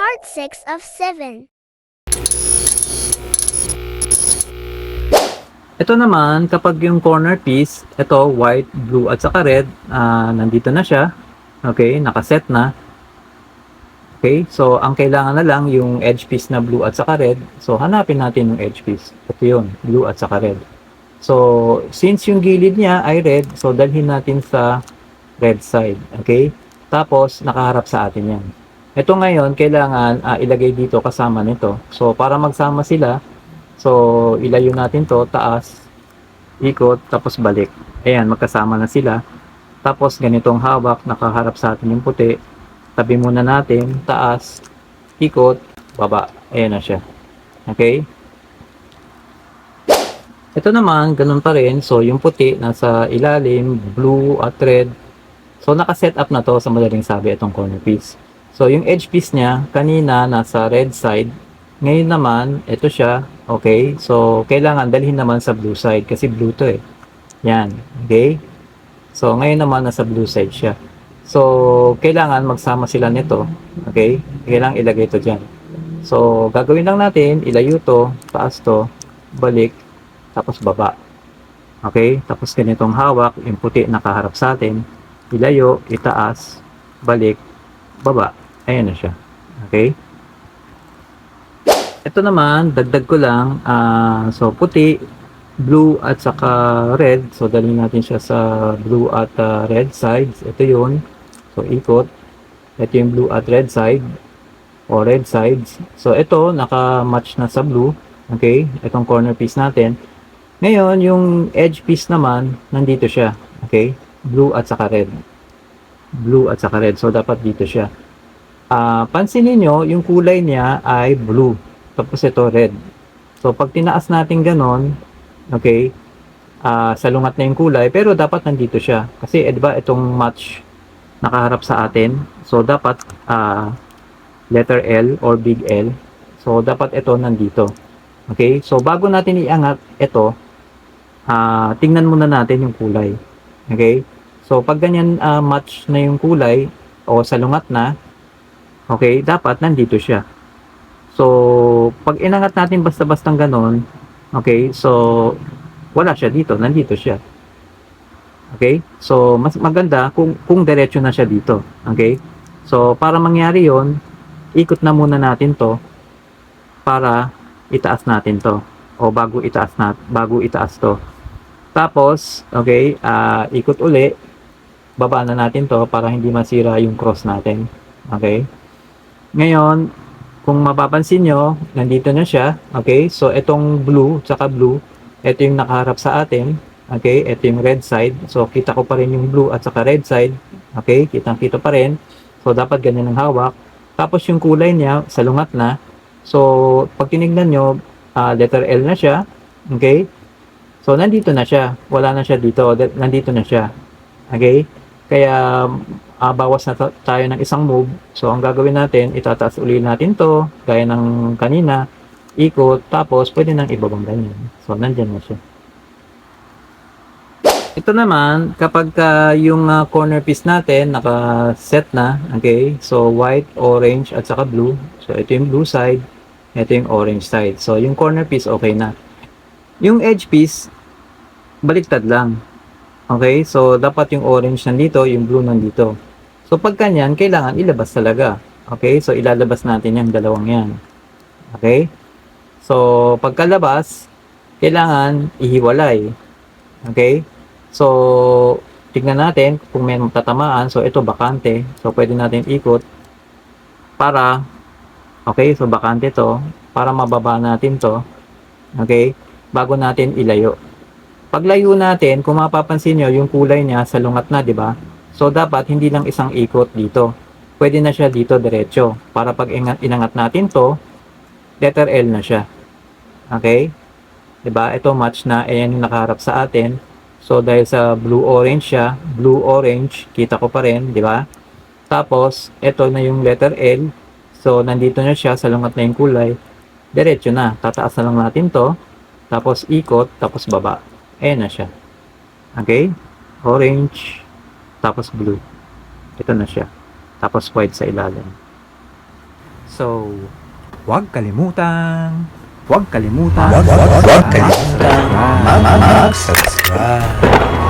Part 6 of 7. Ito naman, kapag yung corner piece, ito white, blue at saka red, nandito na siya. Okay, nakaset na. Okay, so ang kailangan na lang yung edge piece na blue at saka red. So hanapin natin yung edge piece. Ito yun, blue at saka red. So since yung gilid niya ay red, so dalhin natin sa red side. Okay, tapos nakaharap sa atin yan. Ito ngayon, kailangan ilagay dito kasama nito. So para magsama sila, so ilayo natin to, taas, ikot, tapos balik. Ayan, magkasama na sila. Tapos ganitong hawak, nakaharap sa atin yung puti. Tabi muna natin, taas, ikot, baba. Ayan na siya. Okay? Ito naman, ganun pa rin. So, yung puti, nasa ilalim, blue at red. So, nakaset up na to sa madaling sabi itong corner piece. So, yung edge piece niya, kanina nasa red side. Ngayon naman, ito siya. Okay? So, kailangan dalhin naman sa blue side kasi blue to eh. Yan. Okay? So, ngayon naman nasa blue side siya. So, kailangan magsama sila nito. Okay? Kailangan ilagay ito dyan. So, gagawin lang natin, ilayo to, taas to, balik, tapos baba. Okay? Tapos ganitong hawak, yung puti nakaharap sa atin, ilayo, itaas, balik, baba. Ayan na siya. Okay? Ito naman, dagdag ko lang, so puti, blue at saka red. So, dalhin natin siya sa blue at red sides. Ito yun. So, ikot. Ito yung blue at red side o red sides. So, ito, naka-match na sa blue. Okay? Itong corner piece natin. Ngayon, yung edge piece naman, nandito siya. Okay? Blue at saka red. Blue at saka red. So, dapat dito siya. Pansinin nyo, yung kulay niya ay blue. Tapos ito, red. So, pag tinaas natin ganon, okay, salungat na yung kulay, pero dapat nandito siya. Kasi, diba, itong match nakaharap sa atin. So, dapat letter L or big L. So, dapat ito nandito. Okay? So, bago natin iangat ito, tingnan muna natin yung kulay. Okay? So, pag ganyan match na yung kulay o salungat na, okay, dapat nandito siya. So, pag inangat natin basta-bastang ganon, okay, so, wala siya dito, nandito siya. Okay? So, mas maganda kung diretso na siya dito. Okay? So, para mangyari yon, ikot na muna natin to para itaas natin to. O bago itaas to. Tapos, okay, ikot uli, baba na natin to para hindi masira yung cross natin. Okay? Ngayon, kung mapapansin nyo, nandito na siya. Okay? So, itong blue, tsaka blue, ito yung nakaharap sa atin. Okay, ito yung red side. So, kita ko pa rin yung blue at saka red side. Okay, kitang-kita pa rin. So, dapat ganyan ang hawak. Tapos, yung kulay niya, salungat na. So, pag tinignan nyo, letter L na siya. Okay? So, nandito na siya. Wala na siya dito. Nandito na siya. Okay? Kaya, bawas na tayo ng isang move. So, ang gagawin natin, itataas uli natin to gaya ng kanina. Ikot. Tapos, pwede nang ibabang ganyan. So, nandyan na siya. Ito naman, kapag yung corner piece natin naka-set na, okay? So, white, orange, at saka blue. So, ito yung blue side, ito yung orange side. So, yung corner piece, okay na. Yung edge piece, baliktad lang. Okay? So, dapat yung orange nandito, yung blue nandito. So, pag kanyan, kailangan ilabas talaga. Okay? So, ilalabas natin yung dalawang yan. Okay? So, pagkalabas, kailangan ihiwalay. Okay? So, tignan natin kung may matatamaan. So, ito bakante. So, pwede natin ikot para, okay, so bakante to, para mababa natin to, okay, bago natin ilayo. Paglayo natin, kung mapapansin nyo, yung kulay niya salungat na, di ba? So, dapat hindi lang isang ikot dito. Pwede na siya dito diretso. Para pag inangat natin to, letter L na siya. Okay? Di ba? Ito match na. Ayan yung nakaharap sa atin. So, dahil sa blue-orange siya, blue-orange, kita ko pa rin, di ba? Tapos, ito na yung letter L. So, nandito na siya, salungat na yung kulay. Diretso na. Tataas na lang natin to. Tapos, ikot, tapos baba. Ayan na siya. Okay? Orange, tapos blue. Ito na siya. Tapos, white sa ilalim. So, huwag kalimutang Huwag kalimutan mag-subscribe.